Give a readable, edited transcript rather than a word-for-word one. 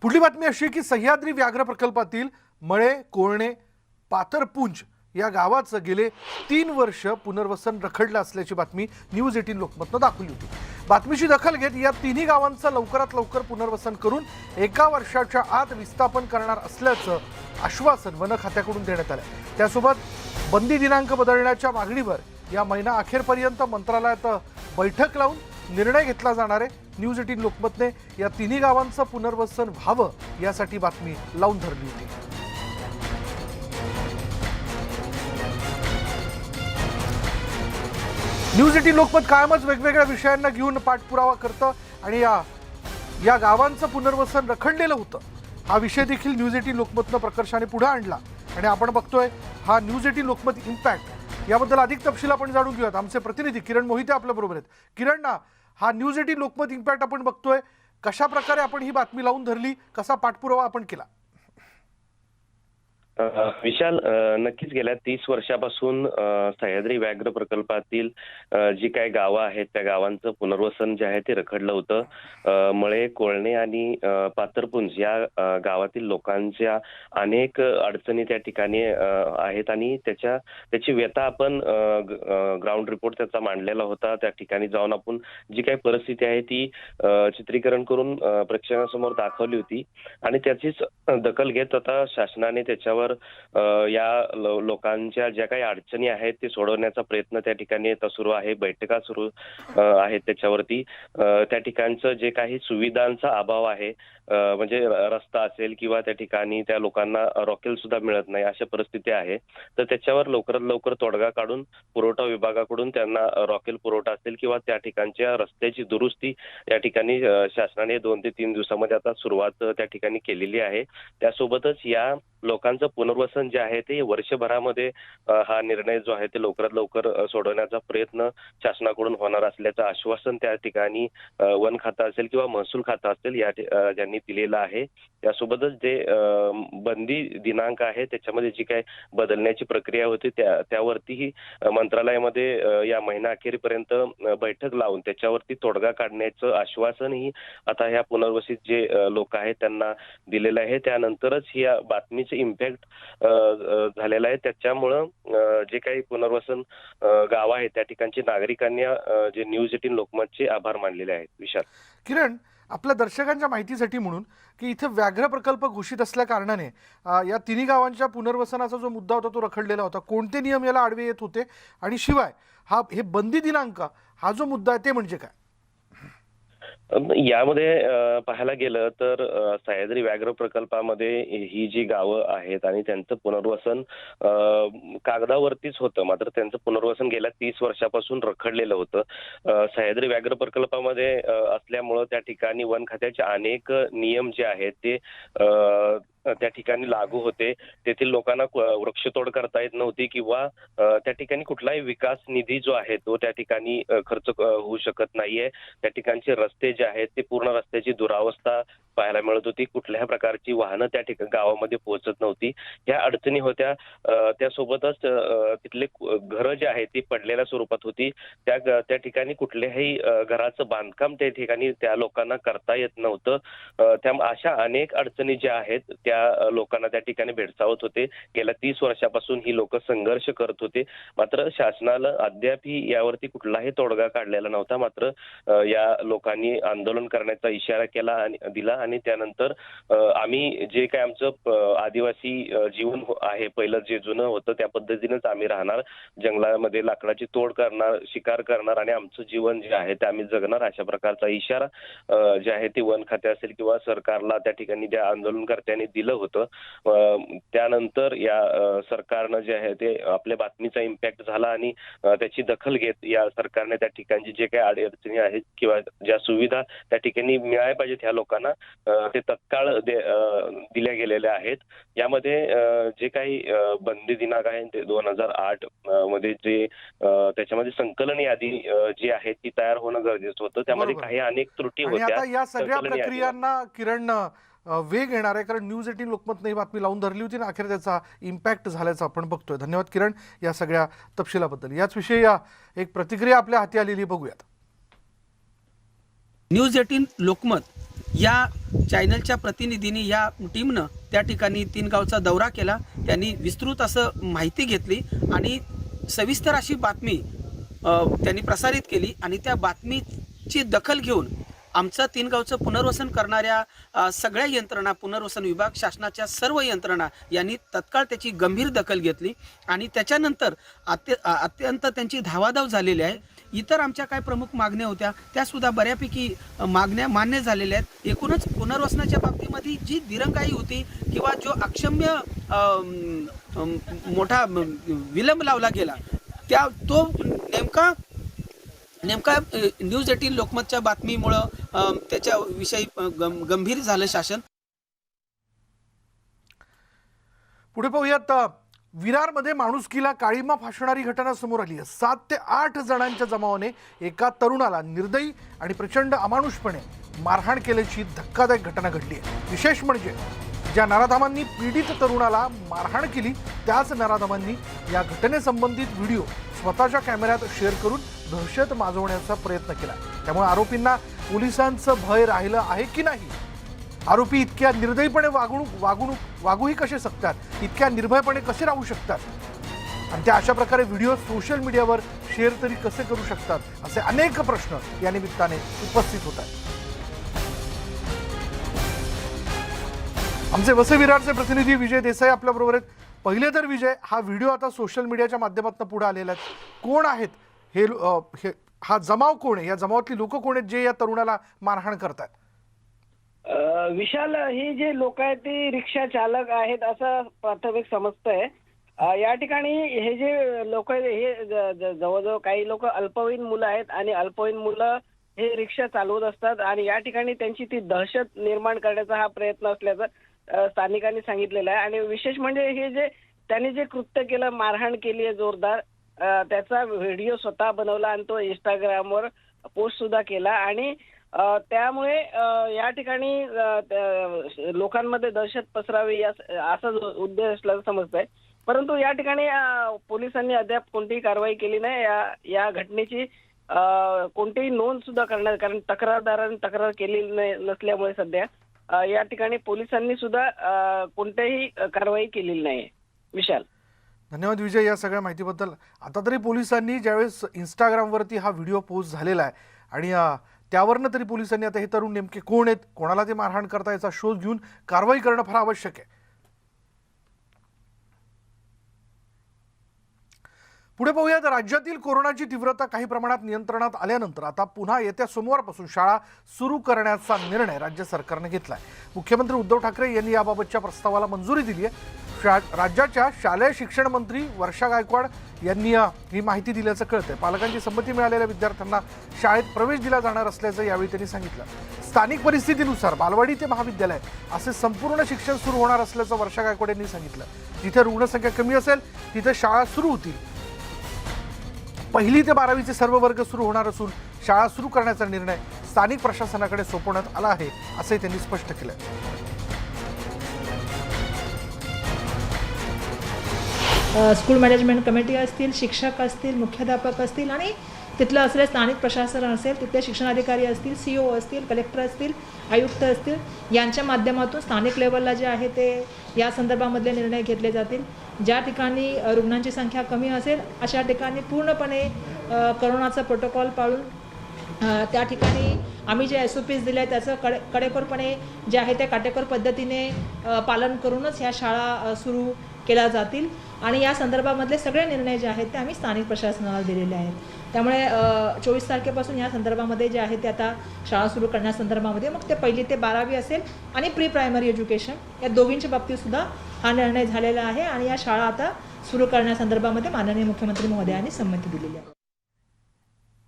पुढली बातमी अशी की सह्याद्री व्याघ्र प्रकल्पातील मळे कोळणे पाथरपुंज या गावाचं गेले 3 वर्ष पुनर्वसन रखडलं असल्याची बातमी न्यूज 18 लोकमतनं दाखवली होती। बातमीची दखल घेत या तिन्ही गावांचं लवकरात लवकर पुनर्वसन करून 1 वर्षाच्या आत विस्थापन करणार असल्याचं आश्वासन वन खात्याकडून देण्यात आलं। त्यासोबत बंदी दिनांक बदलण्याच्या मागणीवर या महिना अखेरपर्यंत मंत्रालयात बैठक लावून निर्णय घेतला जाणार आहे। न्यूज 18 लोकमतने या तिन्ही गावांचं पुनर्वसन व्हावं यासाठी बातमी लावून धरली होती। न्यूज 18 लोकमत कायमच वेगवेगळ्या विषयांना घेऊन पाठपुरावा करतं आणि या गावांचं पुनर्वसन रखडलेलं होतं हा विषय देखील न्यूज 18 लोकमतनं प्रकर्षाने पुढे आणला आणि आपण बघतोय हा न्यूज 18 लोकमत इम्पॅक्ट याबद्दल अधिक तपशील आपण जाणून घेऊयात। आमचे प्रतिनिधी किरण मोहिते आपल्या बरोबर आहेत। किरण, हा न्यूज 18 लोकमत इम्पॅक्ट आपण बघतोय, कशा प्रकारे आपण ही बातमी लावून धरली, कसा पाठपुरावा आपण केला? विशाल, नक्कीच गेल्या 30 वर्षापासून सह्याद्री व्याघ्र प्रकल्पातील जी काही गावं आहेत त्या गावांचं पुनर्वसन जे आहे ते रखडलं होतं। मळे कोळणे आणि पाथरपुंज या गावातील लोकांच्या अनेक अडचणी त्या ठिकाणी आहेत आणि त्याची व्यथा आपण ग्राउंड रिपोर्ट त्याचा मांडलेला होता। त्या ठिकाणी जाऊन आपण जी काही परिस्थिती आहे ती चित्रीकरण करून प्रेक्षकांसमोर दाखवली होती आणि त्याचीच दखल घेत आता शासनाने त्याच्यावर या लोकांच्या ज्या काही अडचणी आहेत ते सोडवण्याचा प्रयत्न त्या ठिकाणी आता सुरू आहे। बैठका सुरू आहेत त्याच्यावरती। त्या ठिकाणचं जे काही सुविधांचा अभाव आहे, म्हणजे रस्ता असेल किंवा त्या ठिकाणी त्या लोकांना रॉकेल सुद्धा मिळत नाही अशा परिस्थिती आहे, तर त्याच्यावर लवकरात लवकर तोडगा काढून पुरवठा विभागाकडून त्यांना रॉकेल पुरवठा असेल किंवा त्या ठिकाणच्या रस्त्याची दुरुस्ती या ठिकाणी शासनाने 2 ते 3 दिवसामध्ये आता सुरुवात त्या ठिकाणी केलेली आहे। त्यासोबतच या लोकांचं पुनर्वसन जे आहे ते वर्षभरामध्ये हा निर्णय जो आहे ते लवकरात लवकर सोडवण्याचा प्रयत्न शासनाकडून होणार असल्याचं आश्वासन त्या ठिकाणी वन खातं असेल किंवा महसूल खातं असेल या ज्यांनी दिलेलं आहे। त्यासोबतच जे बंदी दिनांक आहे त्याच्यामध्ये जी काय बदलण्याची प्रक्रिया होती त्यावरतीही मंत्रालयामध्ये या महिना अखेरीपर्यंत बैठक लावून त्याच्यावरती तोडगा काढण्याचं आश्वासनही आता ह्या पुनर्वसित जे लोक आहेत त्यांना दिलेलं आहे। त्यानंतरच या बातमीचं इम्पॅक्ट झालेला आहे। त्याच्यामुळं जे काही पुनर्वसन गाव आहे त्या ठिकाणच्या नागरिकांनी जे न्यूज 18 लोकमतचे आभार मानलेले आहेत। विशाल, किरण, आपल्या दर्शकांच्या माहितीसाठी म्हणून की इथे व्याघ्र प्रकल्प घोषित असल्या कारणाने या तिन्ही गावांच्या पुनर्वसनाचा जो मुद्दा होता तो रखडलेला होता, कोणते नियम याला आडवे येत होते आणि शिवाय हे बंदी दिनांक हा जो मुद्दा आहे ते म्हणजे काय? यामध्ये पाहायला गेलं तर सह्याद्री व्याघ्र प्रकल्पामध्ये ही जी गावं आहेत आणि त्यांचं पुनर्वसन कागदावरतीच होतं, मात्र त्यांचं पुनर्वसन गेल्या 30 वर्षापासून रखडलेलं होतं। सह्याद्री व्याघ्र प्रकल्पामध्ये असल्यामुळं त्या ठिकाणी वन खात्याचे अनेक नियम जे आहेत ते त्या ठिकाणी लागू होते। तेथील लोकांना वृक्षतोड करता येत नव्हती किंवा त्या ठिकाणी कुठलाही विकास निधी जो आहे तो त्या ठिकाणी खर्च होऊ शकत नाहीये। त्या ठिकाणचे रस्ते जे आहेत ते पूर्ण रस्त्याची दुरावस्था पाहायला मिळत होती। कुठल्याही प्रकारची वाहनं त्या ठिकाणी गावामध्ये पोहोचत नव्हती। ह्या अडचणी होत्या। त्यासोबतच तिथले घरं जे आहेत ती पडलेल्या स्वरूपात होती। त्या ठिकाणी कुठल्याही घराचं बांधकाम त्या ठिकाणी त्या लोकांना करता येत नव्हतं। अशा अनेक अडचणी ज्या आहेत त्या लोकांना त्या ठिकाणी भेडसावत होते। गेल्या 30 वर्षापासून ही लोक संघर्ष करत होते, मात्र शासनाला अद्यापही यावरती कुठलाही तोडगा काढलेला नव्हता। मात्र या लोकांनी आंदोलन करण्याचा इशारा केला आणि दिला आणि त्यानंतर आम्ही जे काय आमचं आदिवासी जीवन आहे पहिलं जे जुनं होतं त्या पद्धतीनेच आम्ही राहणार, जंगलामध्ये लाकडाची तोड करणार, शिकार करणार आणि आमचं जीवन जे आहे ते आम्ही जगणार अशा प्रकारचा इशारा जे आहे ते वन खाते असेल किंवा सरकारला त्या ठिकाणी त्या आंदोलनकर्त्यांनी दिलं होतं। त्यानंतर या सरकारनं जे आहे ते आपल्या बातमीचा इम्पॅक्ट झाला आणि त्याची दखल घेत या सरकारने त्या ठिकाणची जे काही अडचणी आहेत किंवा ज्या सुविधा त्या ठिकाणी मिळायला पाहिजेत ह्या लोकांना ते तत्काळ दिल्या गेलेल्या आहेत। यामध्ये जे काही बंदी दिनांक आहे ते 2008 मध्ये जे त्याच्यामध्ये संकलन यादी जी आहे ती तयार होणं गरजेचं होतं। त्यामध्ये काही अनेक त्रुटी होत्या। आता या सगळ्या प्रक्रियांना किरण वेग येणार आहे, कारण न्यूज 18 लोकमतने ही बातमी लावून धरली होती आणि अखेर त्याचा इम्पॅक्ट झाल्याचं आपण बघतोय। धन्यवाद किरण या सगळ्या तपशिलाबद्दल। याच विषयी एक प्रतिक्रिया आपल्या हाती आलेली बघूयात। न्यूज 18 लोकमत या चॅनलच्या प्रतिनिधींनी या टीमनं त्या ठिकाणी 3 गावचा दौरा केला. त्यांनी विस्तृत असं माहिती घेतली आणि सविस्तर अशी बातमी त्यांनी प्रसारित केली आणि त्या बातमीची दखल घेऊन आमचं 3 गावचं पुनर्वसन करणाऱ्या सगळ्या यंत्रणा, पुनर्वसन विभाग, शासनाच्या सर्व यंत्रणा यांनी तत्काळ त्याची गंभीर दखल घेतली आणि त्याच्यानंतर अत्यंत त्यांची धावाधाव झालेली आहे. इतर आमच्या काय प्रमुख मागण्या होत्या त्यासुद्धा बऱ्यापैकी मागण्या मान्य झालेल्या आहेत. एकूणच पुनर्वसनाच्या बाबतीमध्ये जी दिरंगाई होती किंवा जो अक्षम्य मोठा विलंब लावला गेला तो नेमका न्यूज 18 लोकमतच्या बातमीमुळं त्याच्याविषयी गंभीर झालं शासन. पुढे पाहूयात. विरारमध्ये माणुसकीला काळीमा फासणारी घटना समोर आली आहे. 7 ते 8 जणांच्या जमावाने एका तरुणाला निर्दयी आणि प्रचंड अमानुषपणे मारहाण केल्याची धक्कादायक घटना घडली आहे. विशेष म्हणजे ज्या नराधमांनी पीडित तरुणाला मारहाण केली त्याच नराधमांनी या घटनेसंबंधित व्हिडिओ स्वतःच्या कॅमेऱ्यात शेअर करून दहशत माजवण्याचा प्रयत्न केला. त्यामुळे आरोपींना पोलिसांचं भय राहिलं आहे की नाही? आरोपी इतक्या निर्दयीपणे वागूही कसे शकतात? इतक्या निर्भयपणे कसे राहू शकतात? आणि त्या अशा प्रकारे व्हिडिओ सोशल मीडियावर शेअर तरी कसे करू शकतात? असे अनेक प्रश्न या निमित्ताने उपस्थित होत आहेत. आमचे वसई विरारचे प्रतिनिधी विजय देसाई आपल्याबरोबर आहेत. पहिले तर विजय, हा व्हिडिओ आता सोशल मीडियाच्या माध्यमातून पुढे आलेला आहे. कोण आहेत हे? हा जमाव कोण आहे? या जमावातली लोक कोण आहेत जे या तरुणाला मारहाण करतात? विशाल, ही जे लोक आहेत ती रिक्षा चालक आहेत असं प्राथमिक समजतंय. या ठिकाणी हे जे लोक आहेत हे जवळजवळ काही लोक अल्पवयीन मुलं आहेत आणि अल्पवयीन मुलं हे रिक्षा चालवत असतात आणि या ठिकाणी त्यांची ती दहशत निर्माण करण्याचा हा प्रयत्न असल्याचं स्थानिकांनी सांगितलेलं आहे. आणि विशेष म्हणजे हे जे त्यांनी जे कृत्य केलं, मारहाण केली आहे जोरदार, त्याचा व्हिडिओ स्वतः बनवला आणि तो इंस्टाग्रामवर पोस्ट सुद्धा केला आणि त्यामुळे या ठिकाणी लोकांमध्ये दहशत पसरावी असा उद्देश असल्याचं समजतंय. परंतु या ठिकाणी पोलिसांनी अद्याप कोणतीही कारवाई केली नाही. या घटनेची कोणतीही नोंद सुद्धा करण्यात, कारण तक्रारदारांनी तक्रार केलेली नसल्यामुळे सध्या या ठिकाणी पोलिसांनी सुद्धा कोणतीही कारवाई केलेली नाही. विशाल, धन्यवाद विजय या सगळ्या माहितीबद्दल. आता तरी पोलिसांनी ज्यावेळेस इंस्टाग्रामवरती हा व्हिडिओ पोस्ट झालेला आहे आणि त्यावरनं तरी पोलिसांनी आता हे तरुण नेमके कोण आहेत, कोणाला ते मारहाण करता याचा शोध घेऊन कारवाई करणं फार आवश्यक आहे. पुढे पाहूयात. राज्यातील कोरोनाची तीव्रता काही प्रमाणात नियंत्रणात आल्यानंतर आता पुन्हा येत्या सोमवारपासून शाळा सुरू करण्याचा निर्णय राज्य सरकारने घेतला आहे. मुख्यमंत्री उद्धव ठाकरे यांनी याबाबतच्या प्रस्तावाला मंजुरी दिली आहे. राज्याच्या शालेय शिक्षण मंत्री वर्षा गायकवाड यांनी ही माहिती दिल्याचं कळतंय. पालकांची संमती मिळालेल्या विद्यार्थ्यांना शाळेत प्रवेश दिला जाणार असल्याचं यावेळी त्यांनी सांगितलं. स्थानिक परिस्थितीनुसार बालवाडी ते महाविद्यालय असे संपूर्ण शिक्षण सुरू होणार असल्याचं वर्षा गायकवाड यांनी सांगितलं. जिथे रुग्णसंख्या कमी असेल तिथे शाळा सुरू होतील. 1ली ते 12वीचे सर्व वर्ग सुरू होणार असून शाळा सुरू करण्याचा निर्णय स्थानिक प्रशासनाकडे सोपवण्यात आला आहे असे त्यांनी स्पष्ट केलं. स्कूल मॅनेजमेंट कमिटी असतील, शिक्षक असतील, मुख्याध्यापक असतील आणि तिथलं असलेलं स्थानिक प्रशासन असेल, तिथले शिक्षणाधिकारी असतील, CO असतील, कलेक्टर असतील, आयुक्त असतील, यांच्या माध्यमातून स्थानिक लेवलला जे आहे ते या संदर्भामधले निर्णय घेतले जातील. ज्या ठिकाणी रुग्णांची संख्या कमी असेल अशा ठिकाणी पूर्णपणे करोनाचा प्रोटोकॉल पाळून त्या ठिकाणी आम्ही जे SOPs दिले आहेत त्याचं कडेकोरपणे जे आहे ते काटेकोर पद्धतीने पालन करूनच ह्या शाळा सुरू केल्या जातील आणि या संदर्भामधले सगळे निर्णय जे आहेत ते आम्ही स्थानिक प्रशासनाला दिलेले आहेत. त्यामुळे 24 तारखेपासून या संदर्भामध्ये जे आहे ते आता शाळा सुरू करण्यासंदर्भामध्ये मग ते 1ली ते 12वी असेल आणि प्री प्रायमरी एज्युकेशन या दोघींच्या बाबतीतसुद्धा हा निर्णय झालेला आहे आणि या शाळा आता सुरू करण्यासंदर्भामध्ये माननीय मुख्यमंत्री महोदयांनी संमती दिलेली आहे.